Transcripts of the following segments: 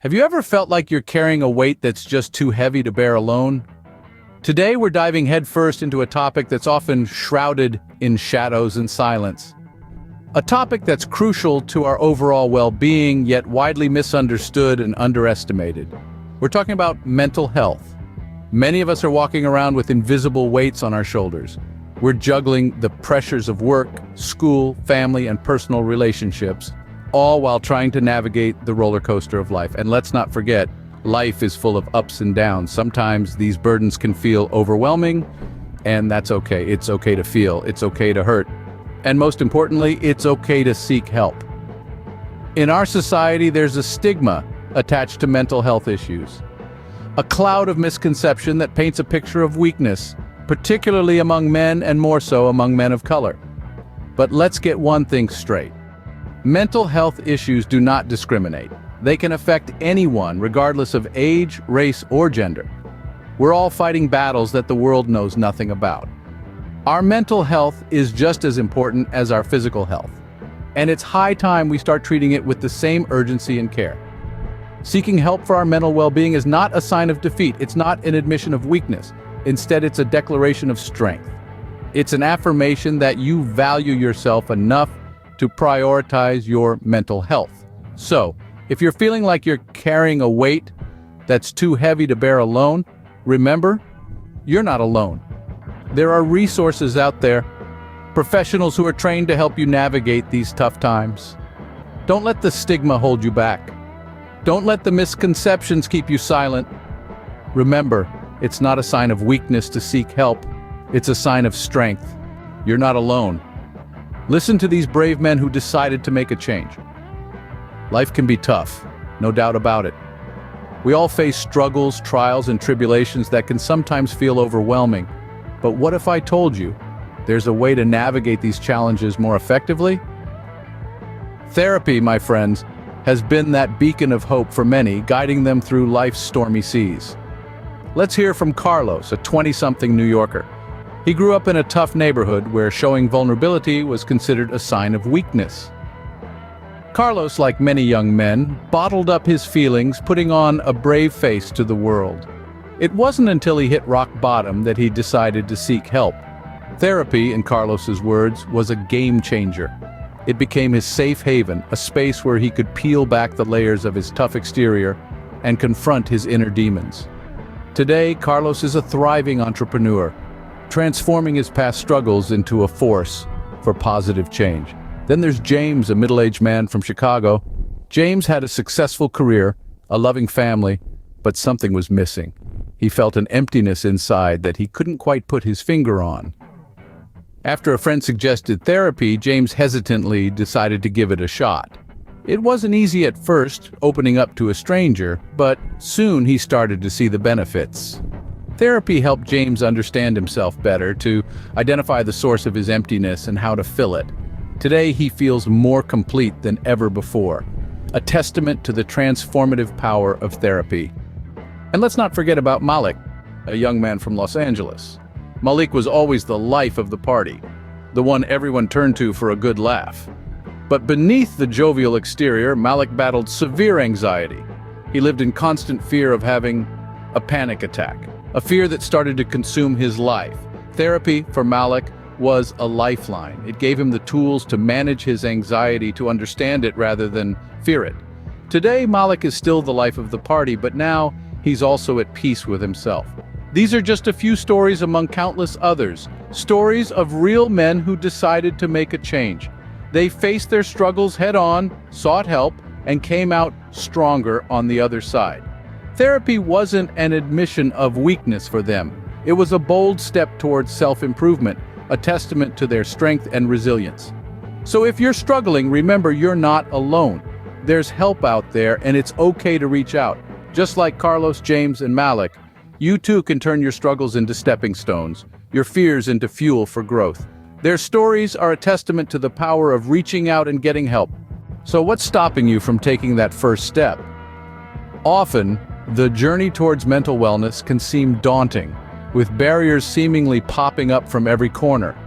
Have you ever felt like you're carrying a weight that's just too heavy to bear alone? Today we're diving headfirst into a topic that's often shrouded in shadows and silence. A topic that's crucial to our overall well-being, yet widely misunderstood and underestimated. We're talking about mental health. Many of us are walking around with invisible weights on our shoulders. We're juggling the pressures of work, school, family, and personal relationships, all while trying to navigate the roller coaster of life. And let's not forget, life is full of ups and downs. Sometimes these burdens can feel overwhelming, and that's okay. It's okay to feel, it's okay to hurt. And most importantly, it's okay to seek help. In our society, there's a stigma attached to mental health issues. A cloud of misconception that paints a picture of weakness, particularly among men and more so among men of color. But let's get one thing straight. Mental health issues do not discriminate. They can affect anyone, regardless of age, race, or gender. We're all fighting battles that the world knows nothing about. Our mental health is just as important as our physical health, and it's high time we start treating it with the same urgency and care. Seeking help for our mental well-being is not a sign of defeat. It's not an admission of weakness. Instead, it's a declaration of strength. It's an affirmation that you value yourself enough to prioritize your mental health. So, if you're feeling like you're carrying a weight that's too heavy to bear alone, remember, you're not alone. There are resources out there, professionals who are trained to help you navigate these tough times. Don't let the stigma hold you back. Don't let the misconceptions keep you silent. Remember, it's not a sign of weakness to seek help. It's a sign of strength. You're not alone. Listen to these brave men who decided to make a change. Life can be tough, no doubt about it. We all face struggles, trials, and tribulations that can sometimes feel overwhelming. But what if I told you there's a way to navigate these challenges more effectively? Therapy, my friends, has been that beacon of hope for many, guiding them through life's stormy seas. Let's hear from Carlos, a 20-something New Yorker. He grew up in a tough neighborhood where showing vulnerability was considered a sign of weakness. Carlos, like many young men, bottled up his feelings, putting on a brave face to the world. It wasn't until he hit rock bottom that he decided to seek help. Therapy, in Carlos's words, was a game changer. It became his safe haven, a space where he could peel back the layers of his tough exterior and confront his inner demons. Today, Carlos is a thriving entrepreneur, transforming his past struggles into a force for positive change. Then there's James, a middle-aged man from Chicago. James had a successful career, a loving family, but something was missing. He felt an emptiness inside that he couldn't quite put his finger on. After a friend suggested therapy, James hesitantly decided to give it a shot. It wasn't easy at first, opening up to a stranger, but soon he started to see the benefits. Therapy helped James understand himself better, to identify the source of his emptiness and how to fill it. Today he feels more complete than ever before, a testament to the transformative power of therapy. And let's not forget about Malik, a young man from Los Angeles. Malik was always the life of the party, the one everyone turned to for a good laugh. But beneath the jovial exterior, Malik battled severe anxiety. He lived in constant fear of having a panic attack, a fear that started to consume his life. Therapy for Malik was a lifeline. It gave him the tools to manage his anxiety, to understand it rather than fear it. Today, Malik is still the life of the party, but now he's also at peace with himself. These are just a few stories among countless others, stories of real men who decided to make a change. They faced their struggles head-on, sought help, and came out stronger on the other side. Therapy wasn't an admission of weakness for them. It was a bold step towards self-improvement, a testament to their strength and resilience. So if you're struggling, remember you're not alone. There's help out there, and it's okay to reach out. Just like Carlos, James, and Malik, you too can turn your struggles into stepping stones, your fears into fuel for growth. Their stories are a testament to the power of reaching out and getting help. So what's stopping you from taking that first step? Often, the journey towards mental wellness can seem daunting, with barriers seemingly popping up from every corner.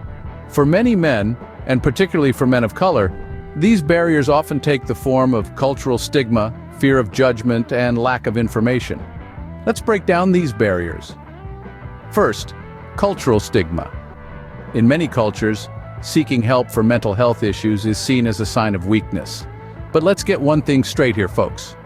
For many men, and particularly for men of color, these barriers often take the form of cultural stigma, fear of judgment, and lack of information. Let's break down these barriers. First, cultural stigma. In many cultures, seeking help for mental health issues is seen as a sign of weakness. But let's get one thing straight here, folks.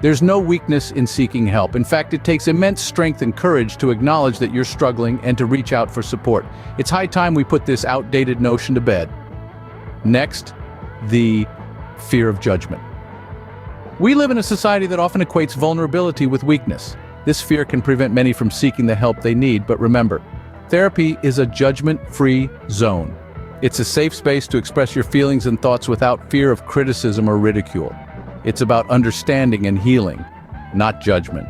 There's no weakness in seeking help. In fact, it takes immense strength and courage to acknowledge that you're struggling and to reach out for support. It's high time we put this outdated notion to bed. Next, the fear of judgment. We live in a society that often equates vulnerability with weakness. This fear can prevent many from seeking the help they need, but remember, therapy is a judgment-free zone. It's a safe space to express your feelings and thoughts without fear of criticism or ridicule. It's about understanding and healing, not judgment.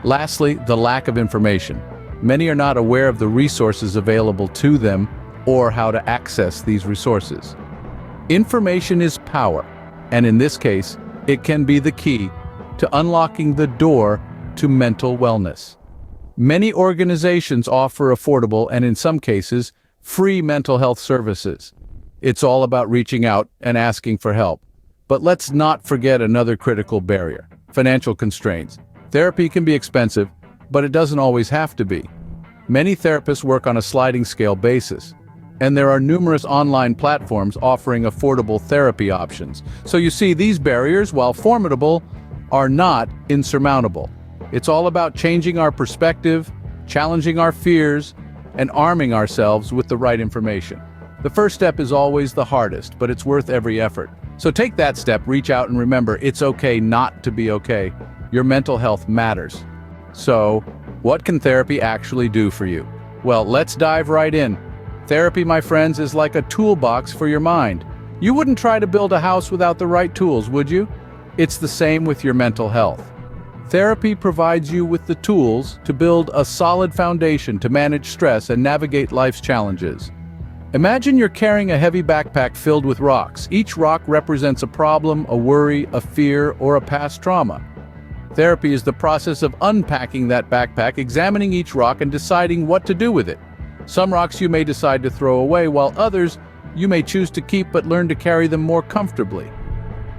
Lastly, the lack of information. Many are not aware of the resources available to them or how to access these resources. Information is power, and in this case, it can be the key to unlocking the door to mental wellness. Many organizations offer affordable and, in some cases, free mental health services. It's all about reaching out and asking for help. But let's not forget another critical barrier: financial constraints. Therapy can be expensive, but it doesn't always have to be. Many therapists work on a sliding scale basis, and there are numerous online platforms offering affordable therapy options. So you see, these barriers, while formidable, are not insurmountable. It's all about changing our perspective, challenging our fears, and arming ourselves with the right information. The first step is always the hardest, but it's worth every effort. So take that step, reach out, and remember, it's okay not to be okay. Your mental health matters. So, what can therapy actually do for you? Well, let's dive right in. Therapy, my friends, is like a toolbox for your mind. You wouldn't try to build a house without the right tools, would you? It's the same with your mental health. Therapy provides you with the tools to build a solid foundation to manage stress and navigate life's challenges. Imagine you're carrying a heavy backpack filled with rocks. Each rock represents a problem, a worry, a fear, or a past trauma. Therapy is the process of unpacking that backpack, examining each rock and deciding what to do with it. Some rocks you may decide to throw away, while others you may choose to keep but learn to carry them more comfortably.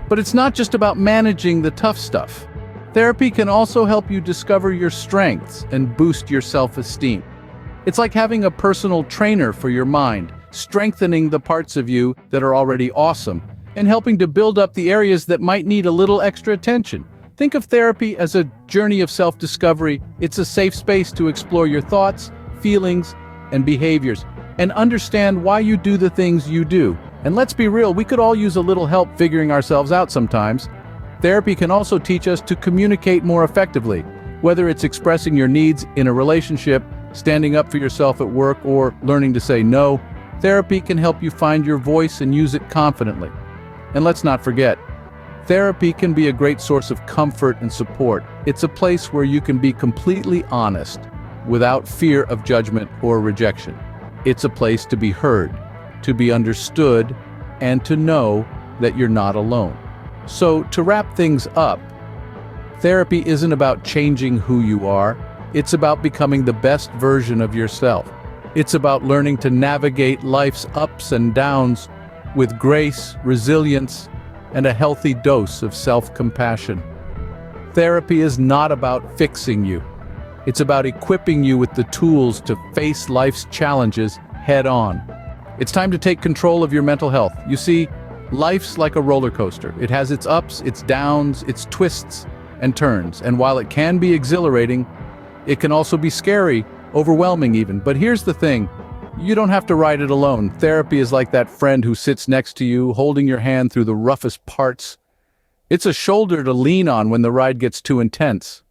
But it's not just about managing the tough stuff. Therapy can also help you discover your strengths and boost your self-esteem. It's like having a personal trainer for your mind, strengthening the parts of you that are already awesome and helping to build up the areas that might need a little extra attention. Think of therapy as a journey of self-discovery. It's a safe space to explore your thoughts, feelings, and behaviors, and understand why you do the things you do. And let's be real, we could all use a little help figuring ourselves out sometimes. Therapy can also teach us to communicate more effectively, whether it's expressing your needs in a relationship, standing up for yourself at work, or learning to say no. Therapy can help you find your voice and use it confidently. And let's not forget, therapy can be a great source of comfort and support. It's a place where you can be completely honest, without fear of judgment or rejection. It's a place to be heard, to be understood, and to know that you're not alone. So, to wrap things up, therapy isn't about changing who you are. It's about becoming the best version of yourself. It's about learning to navigate life's ups and downs with grace, resilience, and a healthy dose of self-compassion. Therapy is not about fixing you. It's about equipping you with the tools to face life's challenges head-on. It's time to take control of your mental health. You see, life's like a roller coaster. It has its ups, its downs, its twists and turns. And while it can be exhilarating, it can also be scary, overwhelming even. But here's the thing, you don't have to ride it alone. Therapy is like that friend who sits next to you, holding your hand through the roughest parts. It's a shoulder to lean on when the ride gets too intense.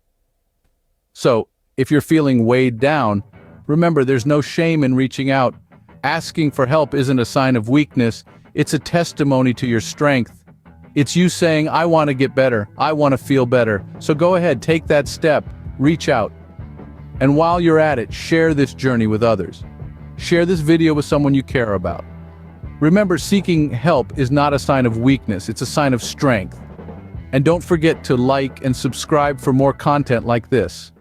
So, if you're feeling weighed down, remember there's no shame in reaching out. Asking for help isn't a sign of weakness, it's a testimony to your strength. It's you saying, I want to get better, I want to feel better. So go ahead, take that step, reach out. And while you're at it, share this journey with others. Share this video with someone you care about. Remember, seeking help is not a sign of weakness, it's a sign of strength. And don't forget to like and subscribe for more content like this.